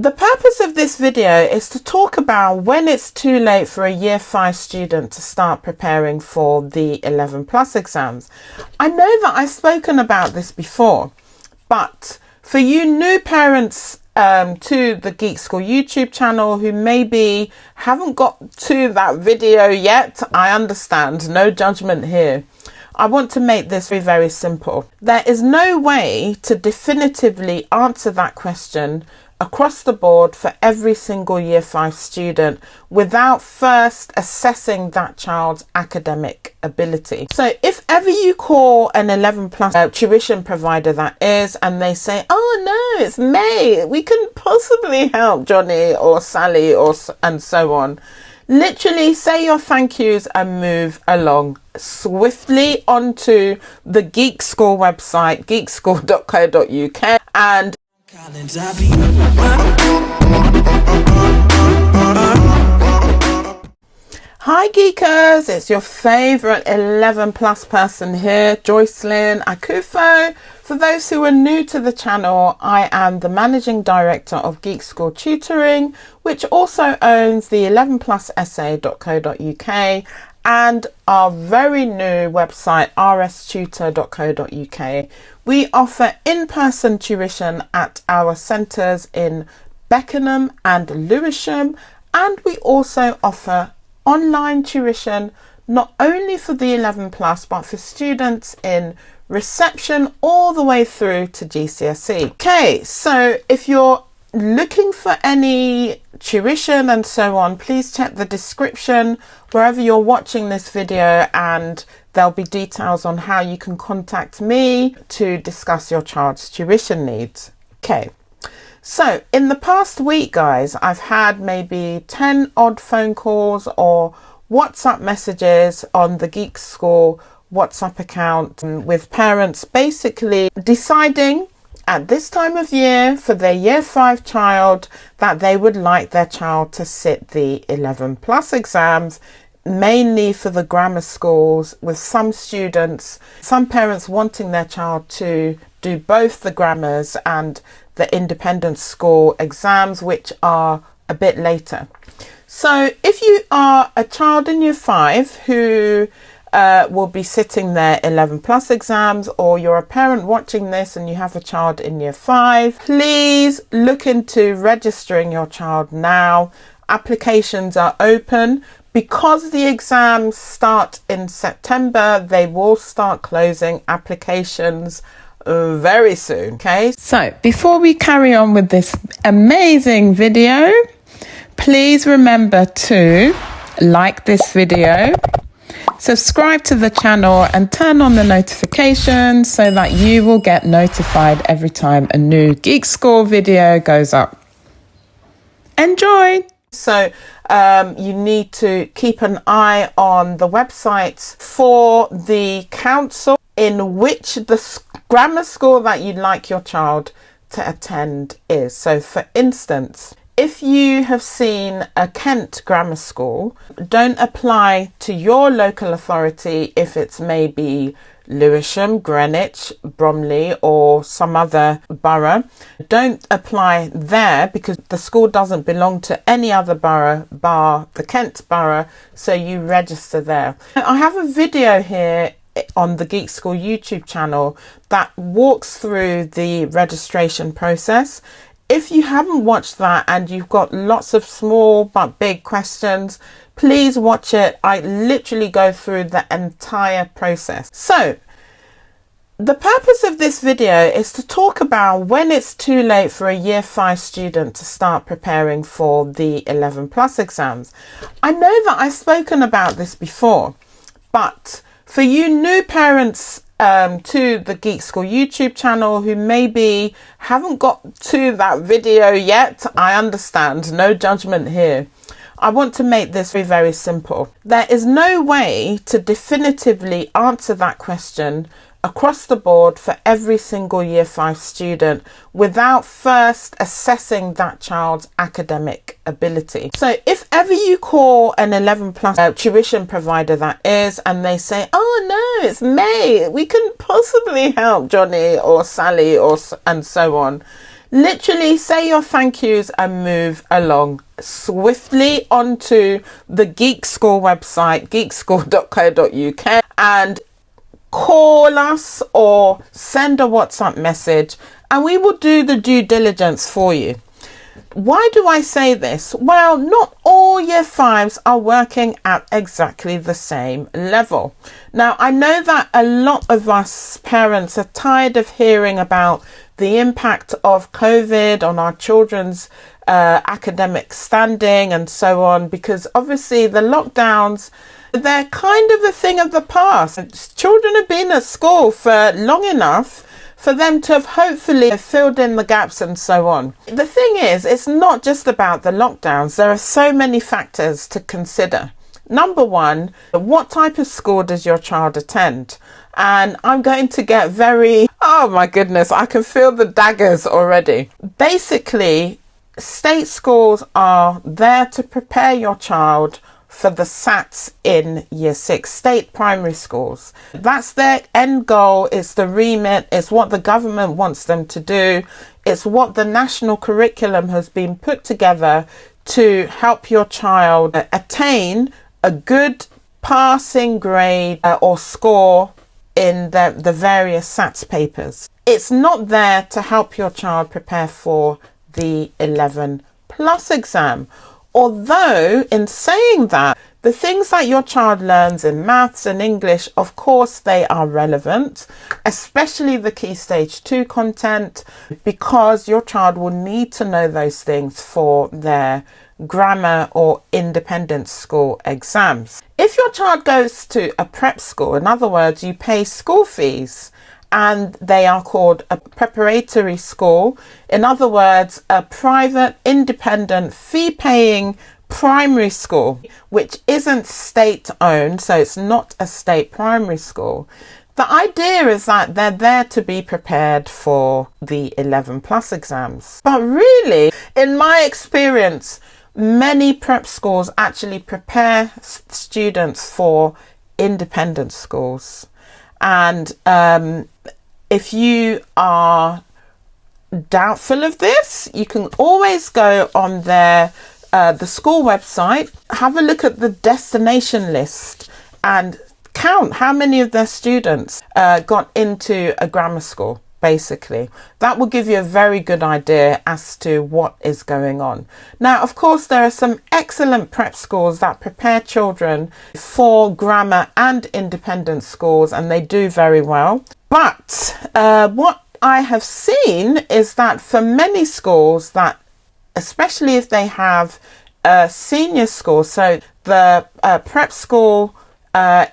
The purpose of this video is to talk about when it's too late for a year 5 student to start preparing for the 11 plus exams. I know that I've spoken about this before, but for you new parents to the Geek School YouTube channel who maybe haven't got to that video yet, I understand, no judgment here. I want to make this very, very simple. There is no way to definitively answer that question across the board for every single year 5 student without first assessing that child's academic ability. So if ever you call an 11 plus tuition provider, that is, and they say, oh no, it's May, we couldn't possibly help Johnny or Sally and so on, literally say your thank yous and move along swiftly onto the Geek School website, geekschool.co.uk, and hi geekers, it's your favourite 11 plus person here, Joycelyn Akufo. For those who are new to the channel, I am the Managing Director of Geek School Tutoring, which also owns the 11plusa.co.uk and our very new website, rstutor.co.uk. We offer in-person tuition at our centres in Beckenham and Lewisham, and we also offer online tuition not only for the 11 plus but for students in reception all the way through to GCSE. Okay, so if you're looking for any tuition and so on, please check the description wherever you're watching this video, and there'll be details on how you can contact me to discuss your child's tuition needs. Okay, so in the past week, guys, I've had maybe 10 odd phone calls or WhatsApp messages on the Geek School WhatsApp account with parents basically deciding at this time of year for their year 5 child that they would like their child to sit the 11 plus exams, mainly for the grammar schools, with some parents wanting their child to do both the grammars and the independent school exams, which are a bit later. So if you are a child in year 5 who will be sitting their 11 plus exams, or you're a parent watching this and you have a child in year 5, please look into registering your child now. Applications are open. Because the exams start in September, they will start closing applications very soon. Okay, so before we carry on with this amazing video, please remember to like this video, subscribe to the channel and turn on the notifications so that you will get notified every time a new Geek School video goes up. Enjoy! So you need to keep an eye on the websites for the council in which the grammar school that you'd like your child to attend is. So for instance, if you have seen a Kent grammar school, don't apply to your local authority if it's maybe Lewisham, Greenwich, Bromley or some other borough. Don't apply there because the school doesn't belong to any other borough bar the Kent borough, so you register there. I have a video here on the Geek School YouTube channel that walks through the registration process. If you haven't watched that and you've got lots of small but big questions, please watch it. I literally go through the entire process. So the purpose of this video is to talk about when it's too late for a year 5 student to start preparing for the 11 plus exams. I know that I've spoken about this before, but for you new parents to the Geek School YouTube channel who maybe haven't got to that video yet, I understand, no judgment here. I want to make this very, very simple. There is no way to definitively answer that question across the board for every single year 5 student without first assessing that child's academic ability. So if ever you call an 11 plus tuition provider, that is, and they say, oh no, it's May, we couldn't possibly help Johnny or Sally and so on, literally say your thank yous and move along swiftly onto the Geek School website, geekschool.co.uk, and call us or send a WhatsApp message, and we will do the due diligence for you. Why do I say this? Well, not all year fives are working at exactly the same level. Now, I know that a lot of us parents are tired of hearing about the impact of COVID on our children's academic standing and so on, because obviously the lockdowns, they're kind of a thing of the past. Children have been at school for long enough for them to have hopefully filled in the gaps and so on. The thing is, it's not just about the lockdowns. There are so many factors to consider. Number one, what type of school does your child attend? And I'm going to get very, oh my goodness, I can feel the daggers already. Basically, state schools are there to prepare your child for the SATs in year 6, state primary schools. That's their end goal, it's the remit, it's what the government wants them to do, it's what the national curriculum has been put together to help your child attain a good passing grade or score in the various SATs papers. It's not there to help your child prepare for the 11 plus exam. Although, in saying that, the things that your child learns in maths and English, of course, they are relevant, especially the Key Stage 2 content, because your child will need to know those things for their grammar or independent school exams. If your child goes to a prep school, in other words, you pay school fees, and they are called a preparatory school. In other words, a private, independent, fee-paying primary school, which isn't state-owned, so it's not a state primary school. The idea is that they're there to be prepared for the 11 plus exams. But really, in my experience, many prep schools actually prepare students for independent schools. And if you are doubtful of this, you can always go on the school website, have a look at the destination list and count how many of their students got into a grammar school. Basically, that will give you a very good idea as to what is going on. Now, of course, there are some excellent prep schools that prepare children for grammar and independent schools, and they do very well. But what I have seen is that for many schools, that especially if they have a senior school, so the prep school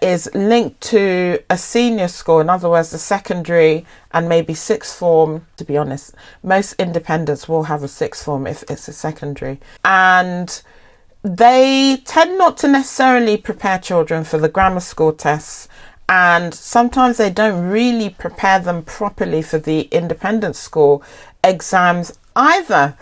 is linked to a senior school, in other words, the secondary and maybe sixth form. To be honest, most independents will have a sixth form if it's a secondary. And they tend not to necessarily prepare children for the grammar school tests. And sometimes they don't really prepare them properly for the independent school exams either.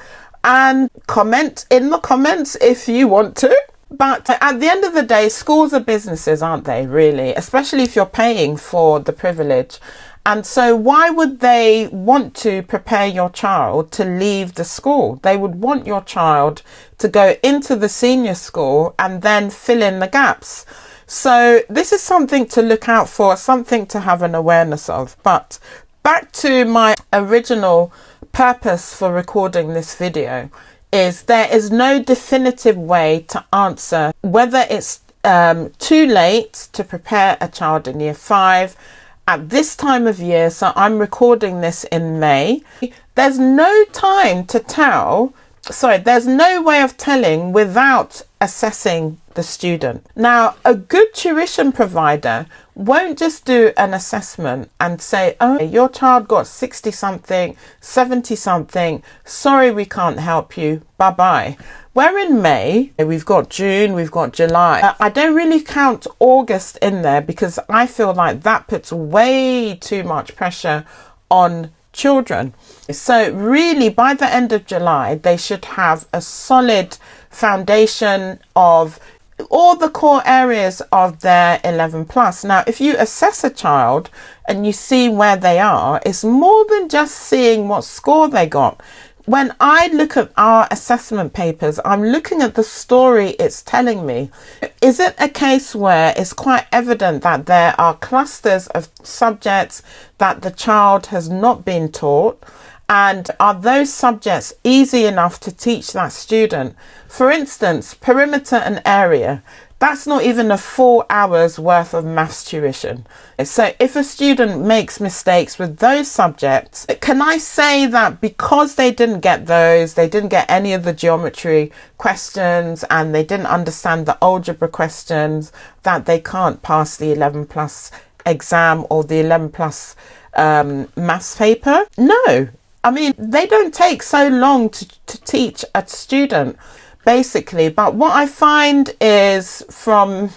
And comment in the comments if you want to. But at the end of the day, schools are businesses, aren't they, really? Especially if you're paying for the privilege. And so why would they want to prepare your child to leave the school? They would want your child to go into the senior school and then fill in the gaps. So this is something to look out for, something to have an awareness of. But back to my original purpose for recording this video. Is there is no definitive way to answer whether it's too late to prepare a child in year 5 at this time of year. So I'm recording this in May. There's no time to tell. Sorry, there's no way of telling without assessing the student. Now, a good tuition provider won't just do an assessment and say, oh, your child got 60 something, 70 something, sorry, we can't help you, bye-bye. We're in May, we've got June, we've got July. I don't really count August in there because I feel like that puts way too much pressure on children. So really, by the end of July, they should have a solid foundation of all the core areas of their 11 plus. Now, if you assess a child and you see where they are, it's more than just seeing what score they got. when I look at our assessment papers, I'm looking at the story it's telling me. Is it a case where it's quite evident that there are clusters of subjects that the child has not been taught? And are those subjects easy enough to teach that student? For instance, perimeter and area. That's not even a 4 hours worth of maths tuition. So if a student makes mistakes with those subjects, can I say that because they didn't get those, they didn't get any of the geometry questions and they didn't understand the algebra questions, that they can't pass the 11 plus exam or the 11 plus maths paper? No. I mean, they don't take so long to teach a student, basically. But what I find is from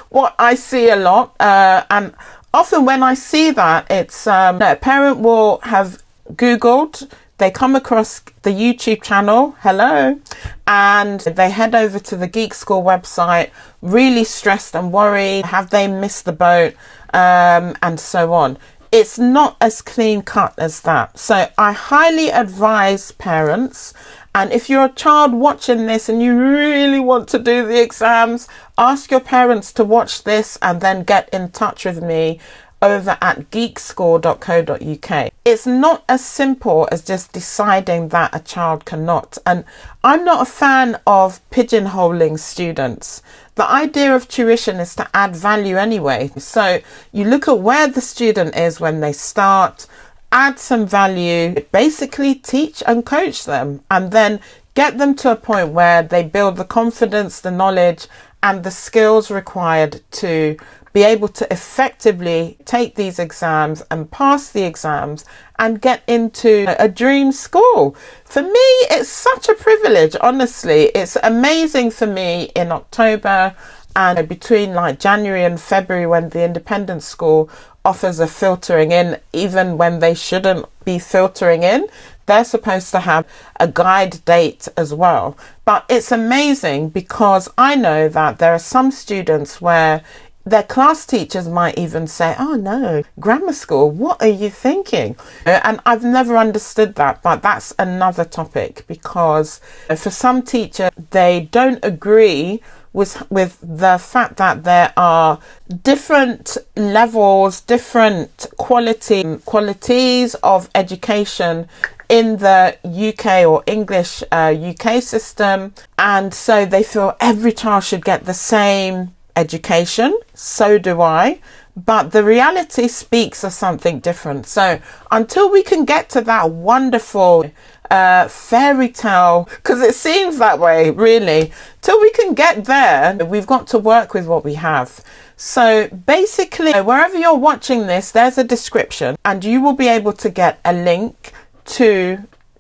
what I see a lot, and often when I see that, it's a parent will have Googled, they come across the YouTube channel, hello, and they head over to the Geek School website, really stressed and worried, have they missed the boat, and so on. It's not as clean cut as that. So I highly advise parents, and if you're a child watching this and you really want to do the exams, ask your parents to watch this and then get in touch with me over at geekschool.co.uk. It's not as simple as just deciding that a child cannot. And I'm not a fan of pigeonholing students. The idea of tuition is to add value anyway. So you look at where the student is when they start, add some value, basically teach and coach them, and then get them to a point where they build the confidence, the knowledge, and the skills required to be able to effectively take these exams and pass the exams and get into a dream school. For me, it's such a privilege, honestly. It's amazing for me in October and between like January and February when the independent school offers a filtering in, even when they shouldn't be filtering in. They're supposed to have a guide date as well. But it's amazing because I know that there are some students where their class teachers might even say, oh no, grammar school, what are you thinking? And I've never understood that, but that's another topic, because for some teachers, they don't agree with the fact that there are different levels, different qualities of education in the UK or English UK system. And so they feel every child should get the same education. So do I. But the reality speaks of something different. So until we can get to that wonderful fairy tale, because it seems that way really, till we can get there, we've got to work with what we have. So basically, wherever you're watching this, there's a description and you will be able to get a link to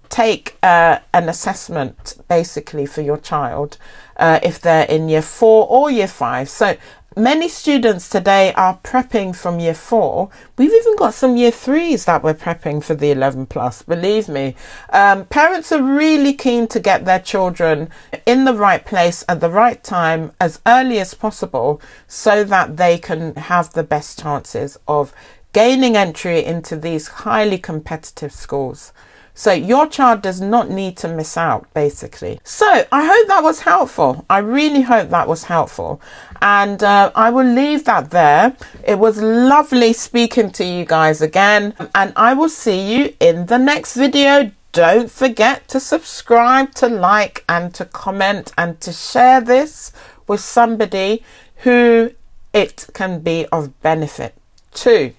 take an assessment basically for your child if they're in year 4 or year 5. So many students today are prepping from year 4. We've even got some year 3s that we're prepping for the 11 plus, believe me. Parents are really keen to get their children in the right place at the right time as early as possible so that they can have the best chances of gaining entry into these highly competitive schools. So your child does not need to miss out, basically. So I hope that was helpful. I really hope that was helpful. And I will leave that there. It was lovely speaking to you guys again. And I will see you in the next video. Don't forget to subscribe, to like, and to comment, and to share this with somebody who it can be of benefit to.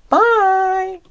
Bye.